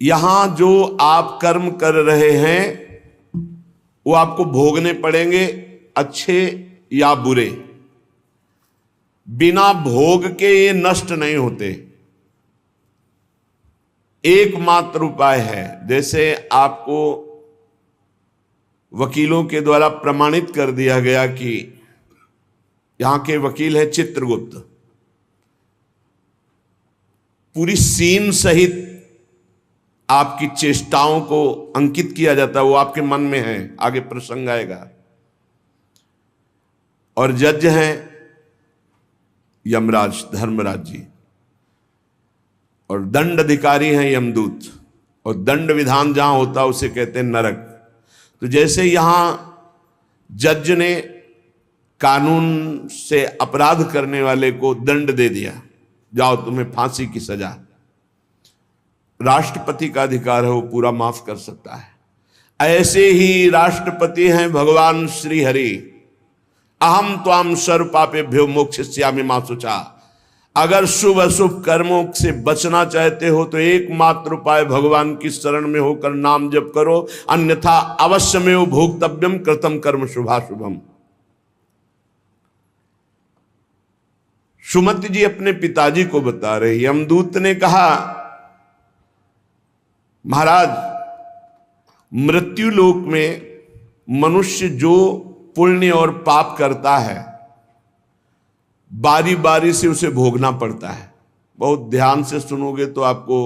यहां जो आप कर्म कर रहे हैं वो आपको भोगने पड़ेंगे, अच्छे या बुरे। बिना भोग के ये नष्ट नहीं होते। एकमात्र उपाय है, जैसे आपको वकीलों के द्वारा प्रमाणित कर दिया गया कि यहां के वकील हैं चित्रगुप्त, पूरी सीन सहित आपकी चेष्टाओं को अंकित किया जाता है, वो आपके मन में है, आगे प्रसंग आएगा। और जज हैं यमराज, धर्मराज जी, और दंड अधिकारी हैं यमदूत, और दंड विधान जहां होता उसे कहते हैं नरक। तो जैसे यहां जज ने कानून से अपराध करने वाले को दंड दे दिया, जाओ तुम्हें फांसी की सजा, राष्ट्रपति का अधिकार है, वो पूरा माफ कर सकता है। ऐसे ही राष्ट्रपति हैं भगवान श्री हरि। अहम त्वाम सर्व पापेभ्यो मोक्षयिष्यामि मा शुचा। अगर शुभ अशुभ कर्मों से बचना चाहते हो तो एकमात्र उपाय भगवान की शरण में होकर नाम जप करो, अन्यथा अवश्यमेव भोक्तव्यम कृतम कर्म शुभाशुभम। सुमति जी अपने पिताजी को बता रहे, यमदूत ने कहा महाराज, मृत्युलोक में मनुष्य जो पुण्य और पाप करता है बारी बारी से उसे भोगना पड़ता है। बहुत ध्यान से सुनोगे तो आपको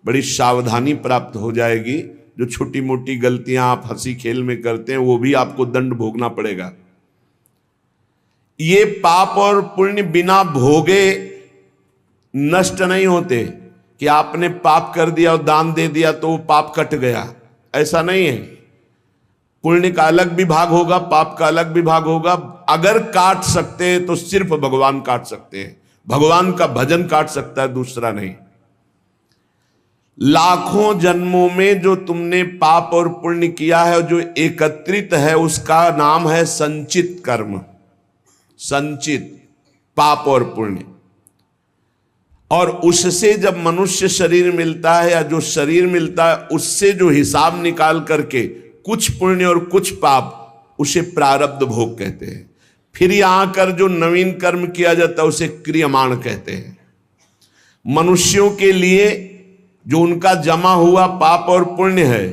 बड़ी सावधानी प्राप्त हो जाएगी। जो छोटी मोटी गलतियां आप हंसी खेल में करते हैं वो भी आपको दंड भोगना पड़ेगा। ये पाप और पुण्य बिना भोगे नष्ट नहीं होते कि आपने पाप कर दिया और दान दे दिया तो वो पाप कट गया, ऐसा नहीं है। पुण्य का अलग विभाग होगा, पाप का अलग विभाग होगा। अगर काट सकते हैं तो सिर्फ भगवान काट सकते हैं। भगवान का भजन काट सकता है, दूसरा नहीं। लाखों जन्मों में जो तुमने पाप और पुण्य किया है, जो एकत्रित है, उसका नाम है संचित कर्म। संचित पाप और पुण्य, और उससे जब मनुष्य शरीर मिलता है या जो शरीर मिलता है उससे जो हिसाब निकाल करके कुछ पुण्य और कुछ पाप, उसे प्रारब्ध भोग कहते हैं। फिर यहां कर जो नवीन कर्म किया जाता है उसे क्रियमाण कहते हैं। मनुष्यों के लिए जो उनका जमा हुआ पाप और पुण्य है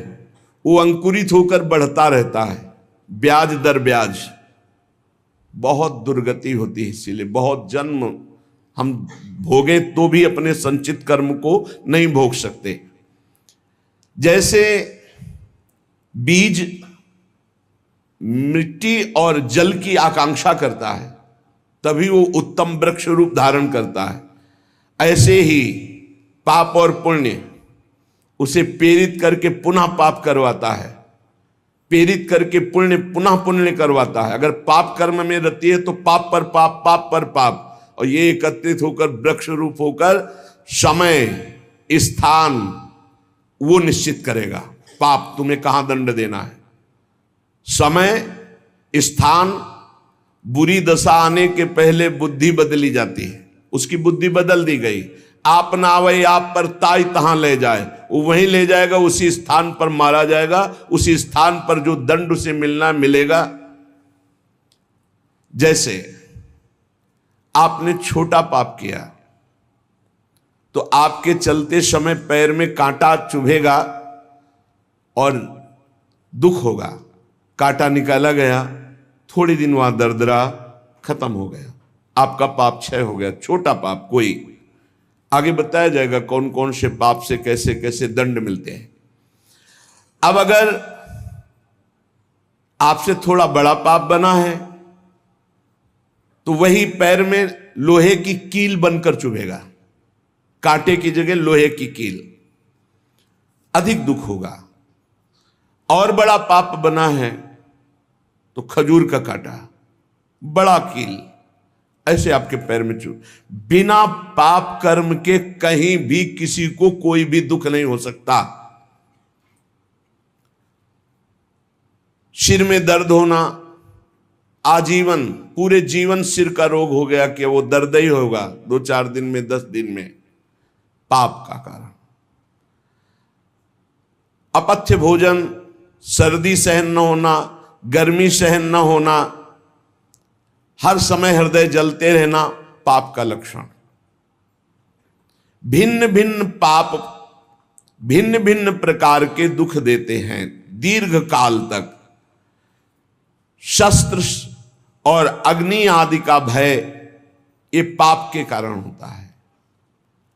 वो अंकुरित होकर बढ़ता रहता है, ब्याज दर ब्याज। बहुत दुर्गति होती है, इसीलिए बहुत जन्म हम भोगें तो भी अपने संचित कर्म को नहीं भोग सकते। जैसे बीज मिट्टी और जल की आकांक्षा करता है तभी वो उत्तम वृक्ष रूप धारण करता है, ऐसे ही पाप और पुण्य उसे प्रेरित करके पुनः पाप करवाता है, प्रेरित करके पुण्य पुनः पुण्य करवाता है। अगर पाप कर्म में रहती है तो पाप पर पाप, पाप पर पाप, और ये एकत्रित होकर वृक्ष रूप होकर समय स्थान वो निश्चित करेगा। पाप तुम्हें कहां दंड देना है, समय स्थान। बुरी दशा आने के पहले बुद्धि बदली जाती है, उसकी बुद्धि बदल दी गई। आप ना आवे आप पर ताई तहां ले जाए, वो वहीं ले जाएगा, उसी स्थान पर मारा जाएगा, उसी स्थान पर जो दंड उसे मिलना मिलेगा। जैसे आपने छोटा पाप किया तो आपके चलते समय पैर में कांटा चुभेगा और दुख होगा। कांटा निकाला गया, थोड़ी दिन वहां दर्द रहा, खत्म हो गया, आपका पाप क्षय हो गया। छोटा पाप कोई, आगे बताया जाएगा कौन कौन से पाप से कैसे कैसे दंड मिलते हैं। अब अगर आपसे थोड़ा बड़ा पाप बना है तो वही पैर में लोहे की कील बनकर चुभेगा, कांटे की जगह लोहे की कील, अधिक दुख होगा। और बड़ा पाप बना है तो खजूर का कांटा, बड़ा कील, ऐसे आपके पैर में चुभ। बिना पाप कर्म के कहीं भी किसी को कोई भी दुख नहीं हो सकता। सिर में दर्द होना, आजीवन पूरे जीवन सिर का रोग हो गया कि वो दर्द ही होगा 2-4 दिन में, 10 दिन में, पाप का कारण। अपथ्य भोजन, सर्दी सहन न होना, गर्मी सहन न होना, हर समय हृदय जलते रहना पाप का लक्षण। भिन्न भिन्न पाप भिन्न भिन्न प्रकार के दुख देते हैं दीर्घ काल तक। शस्त्र और अग्नि आदि का भय ये पाप के कारण होता है।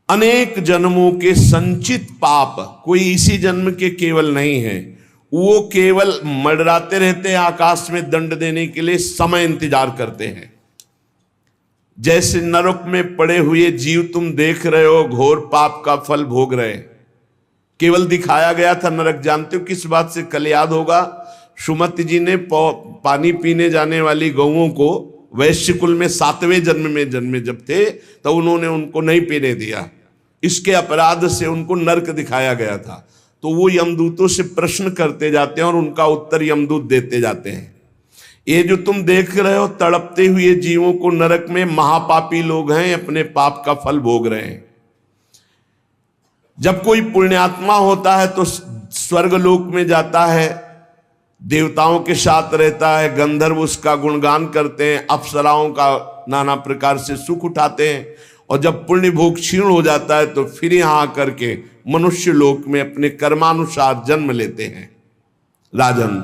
अनेक जन्मों के संचित पाप, कोई इसी जन्म के केवल नहीं है, वो केवल मंडराते रहते हैं आकाश में दंड देने के लिए, समय इंतजार करते हैं। जैसे नरक में पड़े हुए जीव तुम देख रहे हो, घोर पाप का फल भोग रहे, केवल दिखाया गया था नरक। जानते हो किस बात से? कल याद होगा, सुमति जी ने पानी पीने जाने वाली गौओं को वैश्य कुल में 7वें जन्म में जन्मे जब थे, तो उन्होंने उनको नहीं पीने दिया। इसके अपराध से उनको नरक दिखाया गया था। तो वो यमदूतों से प्रश्न करते जाते हैं और उनका उत्तर यमदूत देते जाते हैं। ये जो तुम देख रहे हो तड़पते हुए जीवों को नरक में, महापापी लोग हैं, अपने पाप का फल भोग रहे हैं। जब कोई पुण्यात्मा होता है तो स्वर्गलोक में जाता है, देवताओं के साथ रहता है, गंधर्व उसका गुणगान करते हैं, अप्सराओं का नाना प्रकार से सुख उठाते हैं। और जब पुण्य भोग क्षीण हो जाता है तो फिर यहां आकर के मनुष्य लोक में अपने कर्मानुसार जन्म लेते हैं। राजन,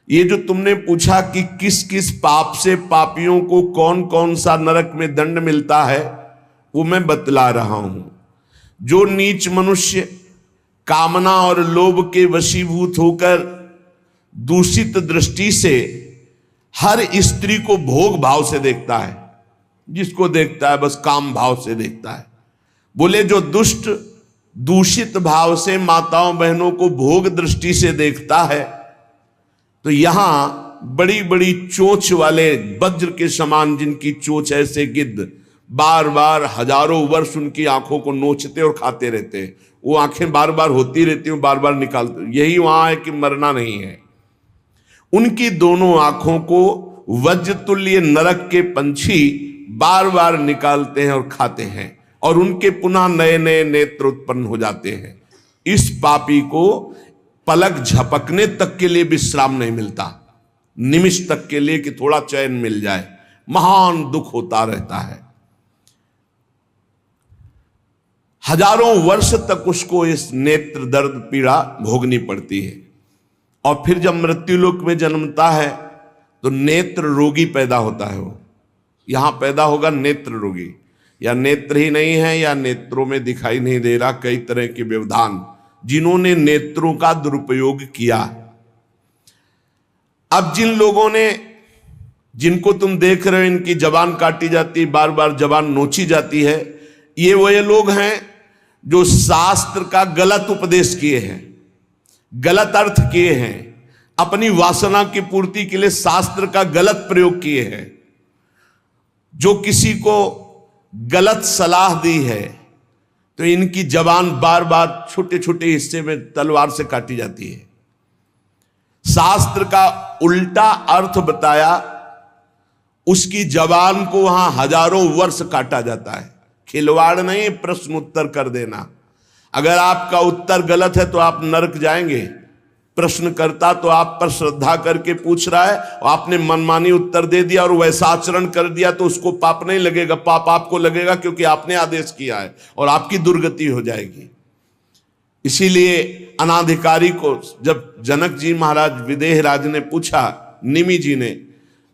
ये जो तुमने पूछा कि किस किस पाप से पापियों को कौन कौन सा नरक में दंड मिलता है, वो मैं बतला रहा हूं। जो नीच मनुष्य कामना और लोभ के वशीभूत होकर दूषित दृष्टि से हर स्त्री को भोग भाव से देखता है, जिसको देखता है बस काम भाव से देखता है। बोले जो दुष्ट दूषित भाव से माताओं बहनों को भोग दृष्टि से देखता है, तो यहां बड़ी बड़ी चोंच वाले वज्र के समान जिनकी चोंच ऐसे गिद्ध बार बार हजारों वर्ष उनकी आंखों को नोचते और खाते रहते हैं। वो आंखें बार बार होती रहती हैं, बार बार निकालते। यही वहां है कि मरना नहीं है। उनकी दोनों आंखों को वज्रतुल्य नरक के पंछी बार बार निकालते हैं और खाते हैं, और उनके पुनः नए नए नेत्र उत्पन्न हो जाते हैं। इस पापी को पलक झपकने तक के लिए विश्राम नहीं मिलता, निमिष तक के लिए कि थोड़ा चैन मिल जाए, महान दुख होता रहता है। हजारों वर्ष तक उसको इस नेत्र दर्द पीड़ा भोगनी पड़ती है। और फिर जब मृत्युलोक में जन्मता है तो नेत्र रोगी पैदा होता है। वो यहां पैदा होगा नेत्र रोगी, या नेत्र ही नहीं है या नेत्रों में दिखाई नहीं दे रहा, कई तरह के व्यवधान, जिन्होंने नेत्रों का दुरुपयोग किया। अब जिन लोगों ने, जिनको तुम देख रहे हो इनकी जबान काटी जाती, बार बार जबान नोची जाती है, ये वही लोग हैं जो शास्त्र का गलत उपदेश किए हैं, गलत अर्थ किए हैं, अपनी वासना की पूर्ति के लिए शास्त्र का गलत प्रयोग किए हैं, जो किसी को गलत सलाह दी है, तो इनकी जबान बार बार छोटे छोटे हिस्से में तलवार से काटी जाती है। शास्त्र का उल्टा अर्थ बताया, उसकी जबान को वहां हजारों वर्ष काटा जाता है। खिलवाड़ नहीं, प्रश्न उत्तर कर देना। अगर आपका उत्तर गलत है तो आप नरक जाएंगे। प्रश्नकर्ता तो आप पर श्रद्धा करके पूछ रहा है, और आपने मनमानी उत्तर दे दिया और वैसा आचरण कर दिया तो उसको पाप नहीं लगेगा, पाप आपको लगेगा, क्योंकि आपने आदेश किया है और आपकी दुर्गति हो जाएगी। इसीलिए अनाधिकारी को जब जनक जी महाराज विदेह राज ने पूछा, निमि जी ने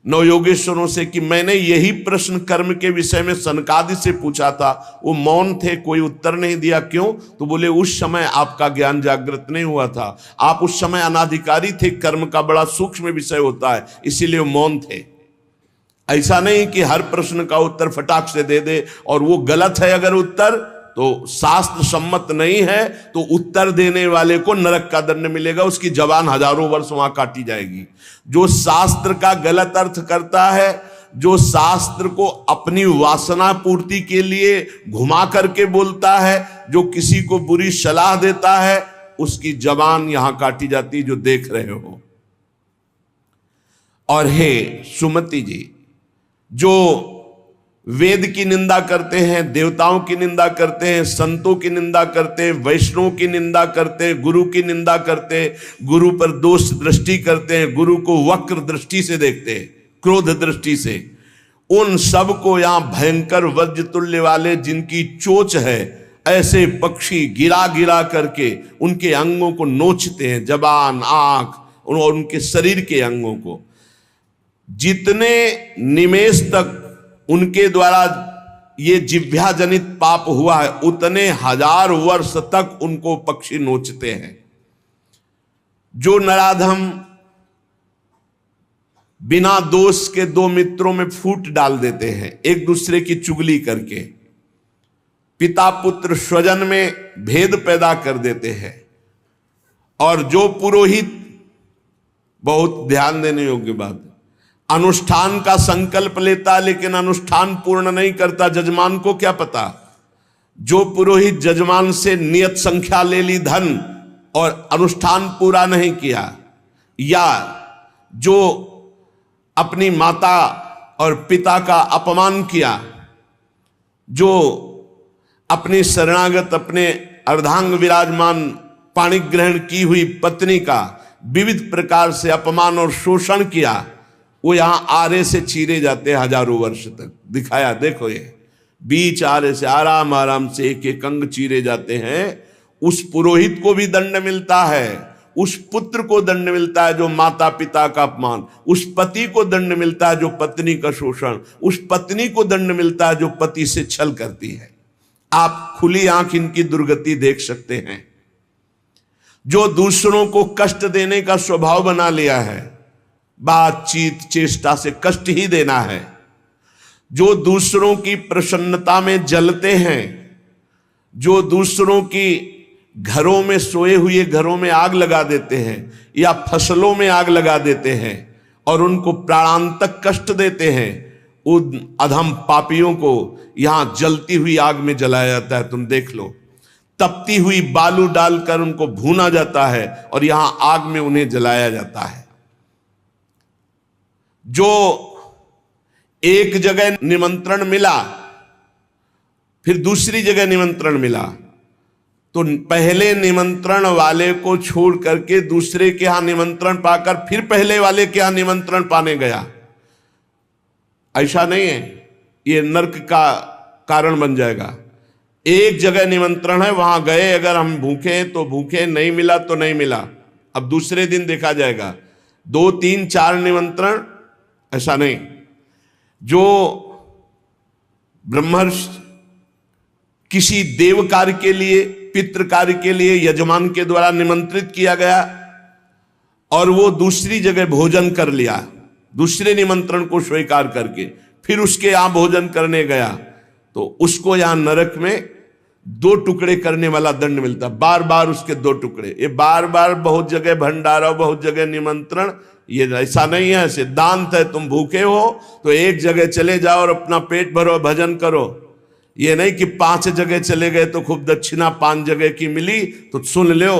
नवयोगेश्वरों से कि मैंने यही प्रश्न कर्म के विषय में सनकादि से पूछा था, वो मौन थे, कोई उत्तर नहीं दिया, क्यों? तो बोले उस समय आपका ज्ञान जागृत नहीं हुआ था, आप उस समय अनाधिकारी थे, कर्म का बड़ा सूक्ष्म विषय होता है, इसीलिए मौन थे। ऐसा नहीं कि हर प्रश्न का उत्तर फटाक से दे दे, और वो गलत है अगर उत्तर तो शास्त्र सम्मत नहीं है तो उत्तर देने वाले को नरक का दंड मिलेगा, उसकी जबान हजारों वर्ष वहां काटी जाएगी। जो शास्त्र का गलत अर्थ करता है, जो शास्त्र को अपनी वासना पूर्ति के लिए घुमा करके बोलता है, जो किसी को बुरी सलाह देता है, उसकी जबान यहां काटी जाती, जो देख रहे हो। और हे सुमति जी, जो वेद की निंदा करते हैं, देवताओं की निंदा करते हैं, संतों की निंदा करते हैं, वैष्णव की निंदा करते हैं, गुरु की निंदा करते हैं, गुरु पर दोष दृष्टि करते हैं, गुरु को वक्र दृष्टि से देखते हैं, क्रोध दृष्टि से। उन सब को यहां भयंकर वज्र तुल्य वाले जिनकी चोंच है, ऐसे पक्षी गिरा गिरा करके उनके अंगों को नोचते हैं, जबान, आंख और उनके शरीर के अंगों को। जितने निमेष तक उनके द्वारा ये जिह्वा जनित पाप हुआ है, उतने 1000 वर्ष तक उनको पक्षी नोचते हैं। जो नराधम बिना दोष के दो मित्रों में फूट डाल देते हैं, एक दूसरे की चुगली करके, पिता पुत्र स्वजन में भेद पैदा कर देते हैं, और जो पुरोहित, बहुत ध्यान देने योग्य बात, अनुष्ठान का संकल्प लेता लेकिन अनुष्ठान पूर्ण नहीं करता, जजमान को क्या पता। जो पुरोहित जजमान से नियत संख्या ले ली धन और अनुष्ठान पूरा नहीं किया, या जो अपनी माता और पिता का अपमान किया, जो अपनी शरणागत, अपने अर्धांग विराजमान पाणि ग्रहण की हुई पत्नी का विविध प्रकार से अपमान और शोषण किया, वो यहां आरे से चीरे जाते हैं 1000 वर्ष तक। दिखाया, देखो ये बीच आरे से आराम आराम से एक एक अंग चीरे जाते हैं। उस पुरोहित को भी दंड मिलता है, उस पुत्र को दंड मिलता है जो माता पिता का अपमान, उस पति को दंड मिलता है जो पत्नी का शोषण, उस पत्नी को दंड मिलता है जो पति से छल करती है। आप खुली आंख इनकी दुर्गति देख सकते हैं। जो दूसरों को कष्ट देने का स्वभाव बना लिया है, बातचीत चेष्टा से कष्ट ही देना है, जो दूसरों की प्रसन्नता में जलते हैं, जो दूसरों की घरों में, सोए हुए घरों में आग लगा देते हैं या फसलों में आग लगा देते हैं और उनको प्राणांतक कष्ट देते हैं, उन अधम पापियों को यहां जलती हुई आग में जलाया जाता है। तुम देख लो, तपती हुई बालू डालकर उनको भूना जाता है और यहां आग में उन्हें जलाया जाता है। जो एक जगह निमंत्रण मिला, फिर दूसरी जगह निमंत्रण मिला, तो पहले निमंत्रण वाले को छोड़ करके दूसरे के यहां निमंत्रण पाकर फिर पहले वाले के यहां निमंत्रण पाने गया। ऐसा नहीं है, ये नर्क का कारण बन जाएगा। एक जगह निमंत्रण है, वहां गए, अगर हम भूखे हैं तो भूखे, नहीं मिला तो नहीं मिला, अब दूसरे दिन देखा जाएगा। 2, 3, 4 निमंत्रण, ऐसा नहीं। जो ब्रह्मर्षि किसी देव कार्य के लिए, पितृ कार्य के लिए यजमान के द्वारा निमंत्रित किया गया और वो दूसरी जगह भोजन कर लिया, दूसरे निमंत्रण को स्वीकार करके फिर उसके यहां भोजन करने गया, तो उसको यहां नरक में 2 टुकड़े करने वाला दंड मिलता। बार बार उसके 2 टुकड़े, ये बार बार बहुत जगह भंडारा, बहुत जगह निमंत्रण, ये ऐसा नहीं है। सिद्धांत है, तुम भूखे हो तो एक जगह चले जाओ और अपना पेट भरो, भजन करो। ये नहीं कि 5 जगह चले गए तो खूब दक्षिणा 5 जगह की मिली तो सुन लो।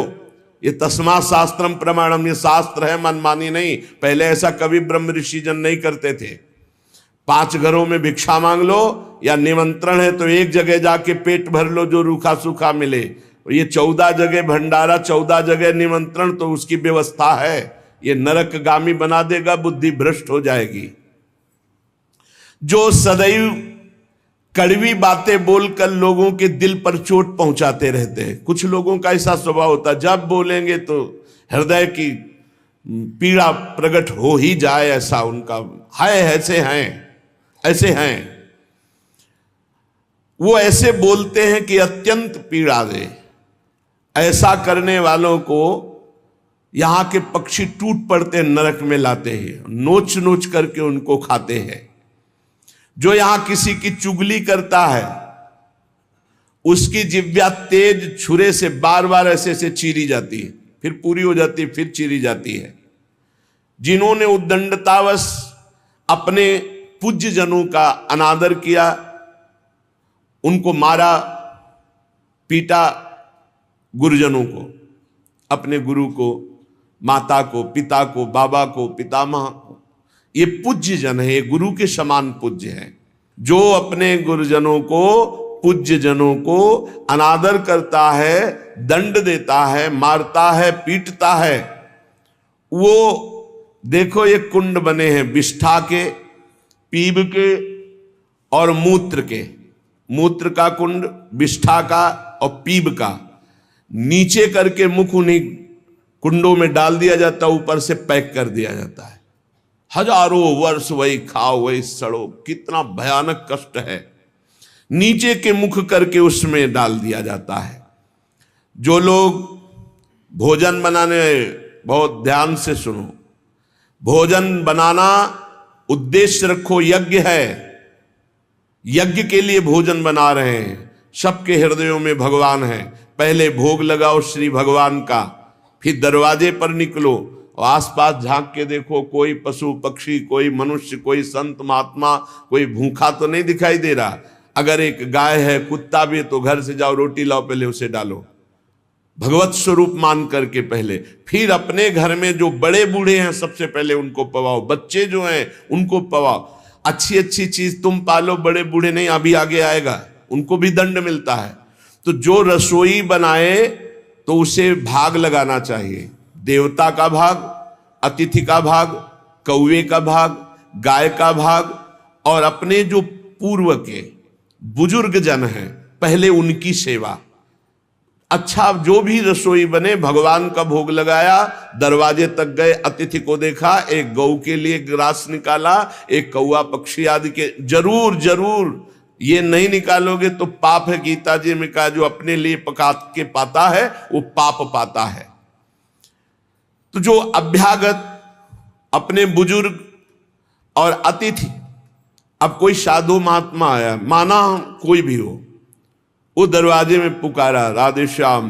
ये तस्मा शास्त्रम प्रमाणम, ये शास्त्र है, मनमानी नहीं। पहले ऐसा कभी ब्रह्म ऋषि जन नहीं करते थे। 5 घरों में भिक्षा मांग लो, या निमंत्रण है तो एक जगह जाके पेट भर लो जो रूखा सूखा मिले। ये 14 जगह भंडारा, 14 जगह निमंत्रण, तो उसकी व्यवस्था है। ये नरकगामी बना देगा, बुद्धि भ्रष्ट हो जाएगी। जो सदैव कड़वी बातें बोलकर लोगों के दिल पर चोट पहुंचाते रहते हैं, कुछ लोगों का ऐसा स्वभाव होता है, जब बोलेंगे तो हृदय की पीड़ा प्रकट हो ही जाए, ऐसा उनका है। ऐसे हैं वो, ऐसे बोलते हैं कि अत्यंत पीड़ा दे। ऐसा करने वालों को यहां के पक्षी टूट पड़ते नरक में लाते हैं, नोच नोच करके उनको खाते हैं। जो यहां किसी की चुगली करता है, उसकी जिह्वा तेज छुरे से बार बार ऐसे ऐसे चीरी जाती है, फिर पूरी हो जाती है, फिर चीरी जाती है। जिन्होंने उद्दंडतावश अपने पूज्य जनों का अनादर किया, उनको मारा पीटा, गुरुजनों को, अपने गुरु को, माता को, पिता को, बाबा को, पितामह को, ये पूज्य जन है, ये गुरु के समान पूज्य है। जो अपने गुरुजनों को, पूज्य जनों को अनादर करता है, दंड देता है, मारता है, पीटता है, वो देखो ये कुंड बने हैं विष्ठा के, पीब के और मूत्र के। मूत्र का कुंड, विष्ठा का और पीब का। नीचे करके मुख उन्हीं कुंडों में डाल दिया जाता है, ऊपर से पैक कर दिया जाता है। हजारों वर्ष वही खाओ वही सड़ो, कितना भयानक कष्ट है। नीचे के मुख करके उसमें डाल दिया जाता है। जो लोग भोजन बनाने, बहुत ध्यान से सुनो, भोजन बनाना उद्देश्य रखो, यज्ञ है, यज्ञ के लिए भोजन बना रहे हैं। सबके हृदयों में भगवान है। पहले भोग लगाओ श्री भगवान का, फिर दरवाजे पर निकलो और आसपास झांक के देखो, कोई पशु पक्षी, कोई मनुष्य, कोई संत महात्मा, कोई भूखा तो नहीं दिखाई दे रहा। अगर एक गाय है, कुत्ता भी, तो घर से जाओ, रोटी लाओ, पहले उसे डालो, भगवत स्वरूप मान करके पहले। फिर अपने घर में जो बड़े बूढ़े हैं सबसे पहले उनको पवाओ, बच्चे जो हैं उनको पवाओ। अच्छी अच्छी चीज तुम पालो, बड़े बूढ़े नहीं, अभी आगे आएगा, उनको भी दंड मिलता है। तो जो रसोई बनाए तो उसे भाग लगाना चाहिए। देवता का भाग, अतिथि का भाग, कौवे का भाग, गाय का भाग, और अपने जो पूर्व के बुजुर्ग जन हैं पहले उनकी सेवा। अच्छा, जो भी रसोई बने, भगवान का भोग लगाया, दरवाजे तक गए, अतिथि को देखा, एक गौ के लिए ग्रास निकाला, एक कौवा पक्षी आदि के, जरूर जरूर ये नहीं निकालोगे तो पाप है। गीता जी में कहा जो अपने लिए पका के पाता है वो पाप पाता है। तो जो अभ्यागत, अपने बुजुर्ग और अतिथि, अब कोई साधु महात्मा आया, माना कोई भी हो, वो दरवाजे में पुकारा, राधे श्याम,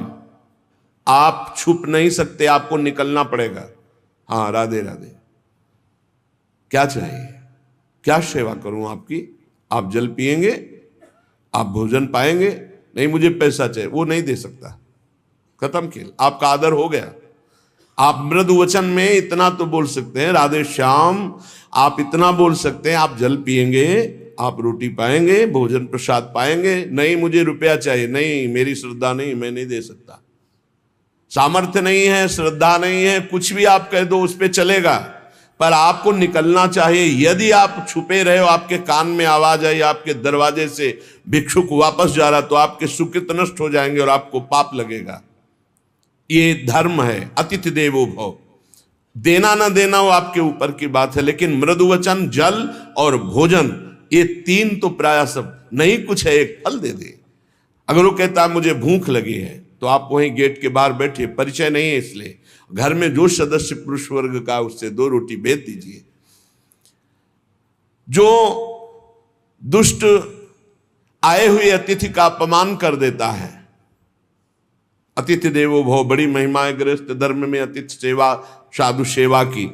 आप छुप नहीं सकते, आपको निकलना पड़ेगा। हाँ, राधे राधे, क्या चाहिए, क्या सेवा करूं आपकी? आप जल पिएंगे, आप भोजन पाएंगे? नहीं, मुझे पैसा चाहिए। वो नहीं दे सकता, खत्म खेल, आपका आदर हो गया। आप मृदु वचन में इतना तो बोल सकते हैं, राधे श्याम, आप इतना बोल सकते हैं, आप जल पिएंगे, आप रोटी पाएंगे, भोजन प्रसाद पाएंगे। नहीं, मुझे रुपया चाहिए। नहीं, मेरी श्रद्धा नहीं, मैं नहीं दे सकता, सामर्थ्य नहीं है, श्रद्धा नहीं है, कुछ भी आप कह दो उस पर चलेगा, पर आपको निकलना चाहिए। यदि आप छुपे रहे हो, आपके कान में आवाज आई, आपके दरवाजे से भिक्षुक वापस जा रहा, तो आपके सुकृत नष्ट हो जाएंगे और आपको पाप लगेगा। ये धर्म है, अतिथि देवो भव। देना ना देना वो आपके ऊपर की बात है, लेकिन मृदुवचन, जल और भोजन, ये तीन तो प्राय सब नहीं, कुछ है एक फल दे दे। अगर वो कहता है मुझे भूख लगी है, तो आप वहीं गेट के बाहर बैठिए, परिचय नहीं है इसलिए, घर में जो सदस्य पुरुष वर्ग का, उससे 2 रोटी भेज दीजिए। जो दुष्ट आए हुए अतिथि का अपमान कर देता है, अतिथि देवो भव, बड़ी महिमा है गृहस्थ धर्म में अतिथि सेवा, साधु सेवा की।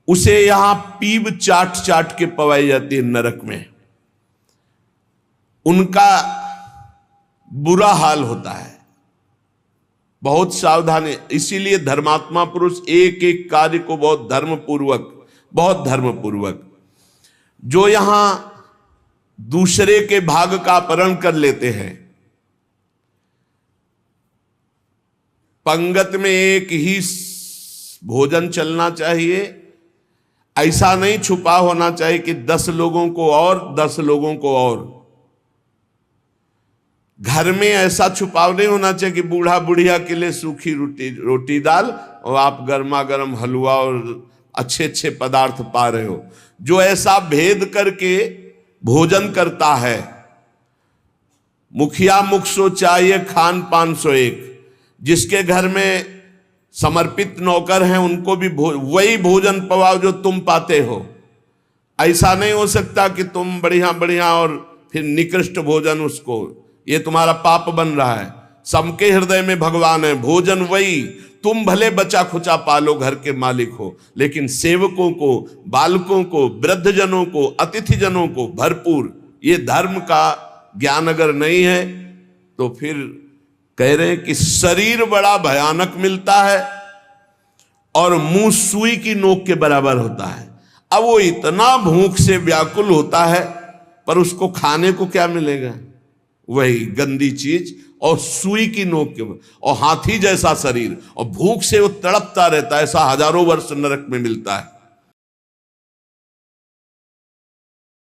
उसे यहां पीब चाट चाट के पवाई जाती है नरक में, उनका बुरा हाल होता है। बहुत सावधानी, इसीलिए धर्मात्मा पुरुष एक एक कार्य को बहुत धर्मपूर्वक, जो यहां दूसरे के भाग का अपहरण कर लेते हैं। पंगत में एक ही भोजन चलना चाहिए, ऐसा नहीं छुपा होना चाहिए कि 10 लोगों को और 10 लोगों को और। घर में ऐसा छुपाव नहीं होना चाहिए कि बूढ़ा बुढ़िया के लिए सूखी रोटी दाल और आप गर्मा गर्म हलवा और अच्छे अच्छे पदार्थ पा रहे हो। जो ऐसा भेद करके भोजन करता है, मुखिया मुख सो चाहिए, खान पान सो एक। जिसके घर में समर्पित नौकर हैं उनको भी वही भोजन पवाओ जो तुम पाते हो। ऐसा नहीं हो सकता कि तुम बढ़िया बढ़िया और फिर निकृष्ट भोजन उसको, ये तुम्हारा पाप बन रहा है। सबके हृदय में भगवान है, भोजन वही, तुम भले बचा खुचा पालो, घर के मालिक हो, लेकिन सेवकों को, बालकों को, वृद्धजनों को, अतिथि जनों को भरपूर। ये धर्म का ज्ञान अगर नहीं है तो फिर कह रहे हैं कि शरीर बड़ा भयानक मिलता है और मुंह सुई की नोक के बराबर होता है। अब वो इतना भूख से व्याकुल होता है, पर उसको खाने को क्या मिलेगा? वही गंदी चीज और सुई की नोक के, और हाथी जैसा शरीर, और भूख से वो तड़पता रहता है। ऐसा हजारों वर्ष नरक में मिलता है।